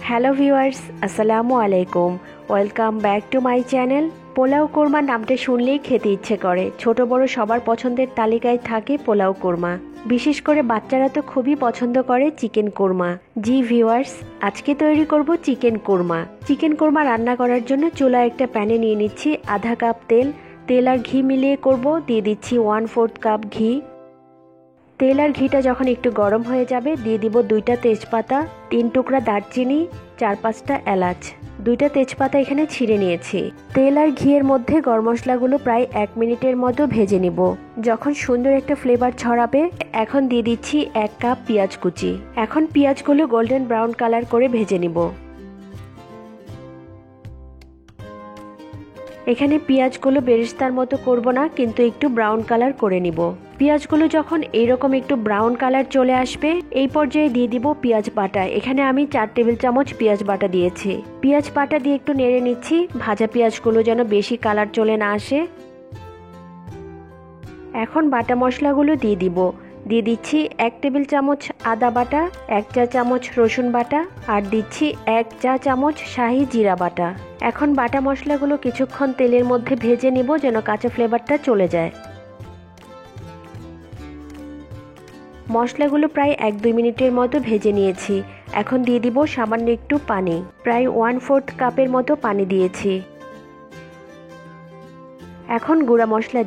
Hello viewers, আসসালামু আলাইকুম। Welcome back to my channel. Pulao korma নামটা শুনলেই খেতে ইচ্ছে করে। ছোট বড় সবার পছন্দের তালিকায় থাকে পোলাও কোরমা। বিশেষ করে বাচ্চারা তো খুবই পছন্দ করে চিকেন কোরমা। জি ভিউয়ার্স, আজকে তৈরি করব চিকেন কোরমা। চিকেন কোরমা রান্না করার জন্য চুলায় একটা প্যানে নিয়ে নিচ্ছি আধা কাপ তেল আর ঘি মিলিয়ে করব। দিয়ে দিচ্ছি 1/4 কাপ ঘি। তেল আর ঘিটা যখন একটু গরম হয়ে যাবে দিয়ে দিব 2টা তেজপাতা, 3 টুকরা দারচিনি, 4-5টা এলাচ। 2টা তেজপাতা এখানে ছিঁড়ে নিয়েছি। তেল আর ঘিয়ের মধ্যে গরম মশলাগুলো প্রায় 1 মিনিটের মতো ভেজে নিব। যখন সুন্দর একটা ফ্লেভার ছড়াবে এখন দিয়ে দিচ্ছি 1 কাপ পেঁয়াজ কুচি। এখন পেঁয়াজগুলো গোল্ডেন ব্রাউন কালার করে ভেজে নিব। এখানে পেঁয়াজগুলো বেরেস্তার মতো করব না, কিন্তু একটু ব্রাউন কালার করে নিব। পেঁয়াজগুলো যখন এইরকম একটু ব্রাউন কালার চলে আসবে এই পর্যায়ে দিয়ে দিব পেঁয়াজ বাটা। এখানে আমি 4 টেবিল চামচ পেঁয়াজ বাটা দিয়েছি। পেঁয়াজ বাটা দিয়ে একটু নেড়ে নিচ্ছি, ভাজা পেঁয়াজগুলো যেন বেশি কালার চলে না আসে। এখন বাটা মশলাগুলো দিয়ে দিচ্ছি 1 টেবিল চামচ আদা বাটা, 1 চা চামচ রসুন বাটা আর দিচ্ছি 1 চা চামচ শাহি জিরা বাটা। এখন বাটা মশলাগুলো কিছুক্ষণ তেলের মধ্যে ভেজে নিব যেন কাঁচা ফ্লেভারটা চলে যায়। মশলাগুলো প্রায় 1-2 মিনিটের মতো ভেজে নিয়েছি। এখন দিয়ে দিব সামান্য একটু পানি, প্রায় 1/4 কাপের মতো পানি দিয়েছি। এখন গুঁড়া মশলা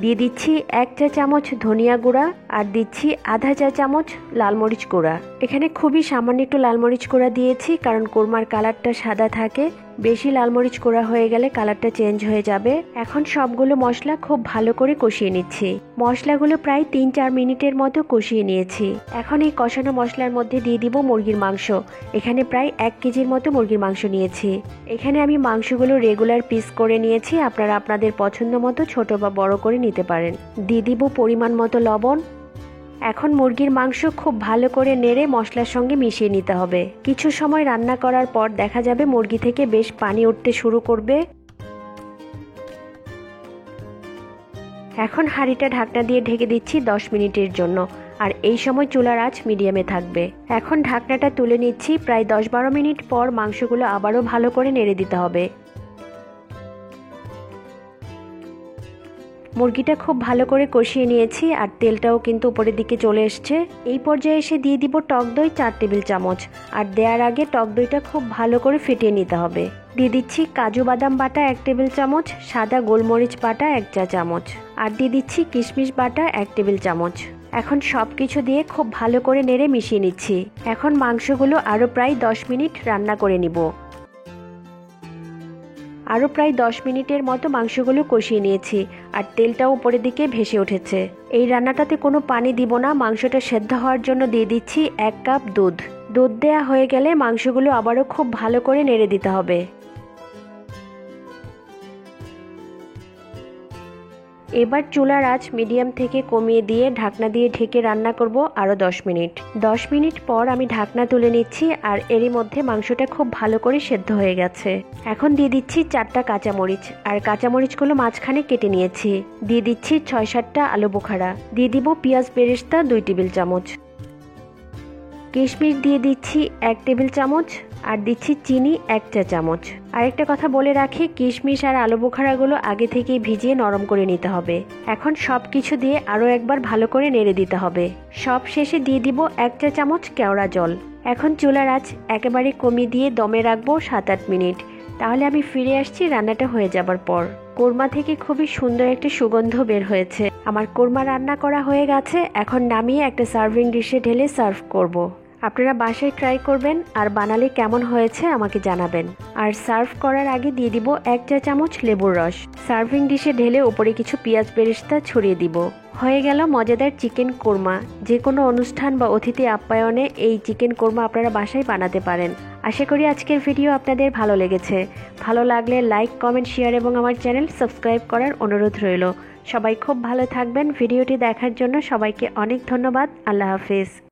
দিয়ে দিচ্ছি 1 চা চামচ ধনিয়া গুঁড়া আর দিচ্ছি আধা চা চামচ লাল মরিচ গুঁড়া। এখানে খুবই সামান্য একটু লাল মরিচ গুঁড়া দিয়েছি কারণ কোরমার কালারটা সাদা থাকে। বেশি লাল মরিচ গুঁড়া হয়ে গেলে কালারটা চেঞ্জ হয়ে যাবে। এখন সবগুলো মশলা খুব ভালো করে কষিয়ে নিচ্ছি। মশলাগুলো প্রায় 3-4 মিনিটের মতো কষিয়ে নিয়েছি। এখন এই কষানো মশলার মধ্যে দিয়ে দিব মুরগির মাংস। এখানে প্রায় 1 কেজির মতো মুরগির মাংস নিয়েছি। এখানে আমি মাংসগুলো রেগুলার পিস করে নিয়েছি, আপনারা আপনাদের পছন্দ মতো ছোট বা বড় করে নিতে পারেন। দিয়ে দিব পরিমাণ মতো লবণ। এখন মুরগির মাংস খুব ভালো করে নেড়ে মশলার সঙ্গে মিশিয়ে নিতে হবে। কিছু সময় রান্না করার পর দেখা যাবে মুরগি থেকে বেশ পানি উঠতে শুরু করবে। এখন হাঁড়িটা ঢাকনা দিয়ে ঢেকে দিচ্ছি 10 মিনিটের জন্য, আর এই সময় চুলার আঁচ মিডিয়ামে থাকবে। এখন ঢাকনাটা তুলে নিচ্ছি। প্রায় 10-12 মিনিট পর মাংসগুলো আবারও ভালো করে নেড়ে দিতে হবে। মুরগিটা খুব ভালো করে কষিয়ে নিয়েছি আর তেলটাও কিন্তু উপরের দিকে চলে এসছে। এই পর্যায়ে এসে দিয়ে দিব টক দই 4 টেবিল চামচ, আর দেওয়ার আগে টক দইটা খুব ভালো করে ফেটিয়ে নিতে হবে। দিয়ে দিচ্ছি কাজু বাদাম বাটা 1 টেবিল চামচ, সাদা গোলমরিচ বাটা 1 চা চামচ আর দিয়ে দিচ্ছি কিশমিশ বাটা 1 টেবিল চামচ। এখন সবকিছু দিয়ে খুব ভালো করে নেড়ে মিশিয়ে নিচ্ছি। এখন মাংসগুলো আরও প্রায় 10 মিনিট রান্না করে নিব। আরও প্রায় 10 মিনিটের মতো মাংসগুলো কষিয়ে নিয়েছি আর তেলটাও উপরের দিকে ভেসে উঠেছে। এই রান্নাটাতে কোনো পানি দিব না, মাংসটা সেদ্ধ হওয়ার জন্য দিয়ে দিচ্ছি 1 কাপ দুধ। দুধ দেয়া হয়ে গেলে মাংসগুলো আবারও খুব ভালো করে নেড়ে দিতে হবে। এবার চুলার আঁচ মিডিয়াম থেকে কমিয়ে দিয়ে ঢাকনা দিয়ে ঢেকে রান্না করব আরও 10 মিনিট। 10 মিনিট পর আমি ঢাকনা তুলে নিচ্ছি আর এরই মধ্যে মাংসটা খুব ভালো করে সেদ্ধ হয়ে গেছে। এখন দিয়ে দিচ্ছি 4টা কাঁচামরিচ, আর কাঁচামরিচগুলো মাঝখানে কেটে নিয়েছি। দিয়ে দিচ্ছি 6-7টা আলু বোখারা। দিয়ে দিব পেঁয়াজ বেরেস্তা 2 টেবিল চামচ। কিশমিশ দিয়ে দিচ্ছি 1 টেবিল চামচ আর দিচ্ছি চিনি 1 চা চামচ। আরেকটা কথা বলে রাখি, কিশমিশ আর আলু বোখারাগুলো আগে থেকেই ভিজিয়ে নরম করে নিতে হবে। এখন সব কিছু দিয়ে আরও একবার ভালো করে নেড়ে দিতে হবে। সব শেষে দিয়ে দিব 1 চা চামচ কেওড়া জল। এখন চুলার আঁচ একেবারে কমিয়ে দিয়ে দমে রাখবো 7-8 মিনিট। তাহলে আমি ফিরে আসছি রান্নাটা হয়ে যাবার পর। কোরমা থেকে খুবই সুন্দর একটা সুগন্ধ বের হয়েছে। আমার কোরমা রান্না করা হয়ে গেছে। এখন নামিয়ে একটা সার্ভিং ডিশে ঢেলে সার্ভ করব। আপনারা বাসায় ট্রাই করবেন আর বানালে কেমন হয়েছে আমাকে জানাবেন। আর সার্ভ করার আগে দিয়ে দিব 1 চা চামচ লেবুর রস। সার্ভিং ডিশে ঢেলে উপরে কিছু পেঁয়াজ বেরেস্তা ছড়িয়ে দিব। হয়ে গেল মজাদার চিকেন কোরমা। যে কোনো অনুষ্ঠান বা অতিথি আপ্যায়নে এই চিকেন কোরমা আপনারা বাসায় বানাতে পারেন। আশা করি আজকের ভিডিও আপনাদের ভালো লেগেছে। ভালো লাগলে লাইক, কমেন্ট, শেয়ার এবং আমার চ্যানেল সাবস্ক্রাইব করার অনুরোধ রইল। সবাই খুব ভালো থাকবেন। ভিডিওটি দেখার জন্য সবাইকে অনেক ধন্যবাদ। আল্লাহ হাফেজ।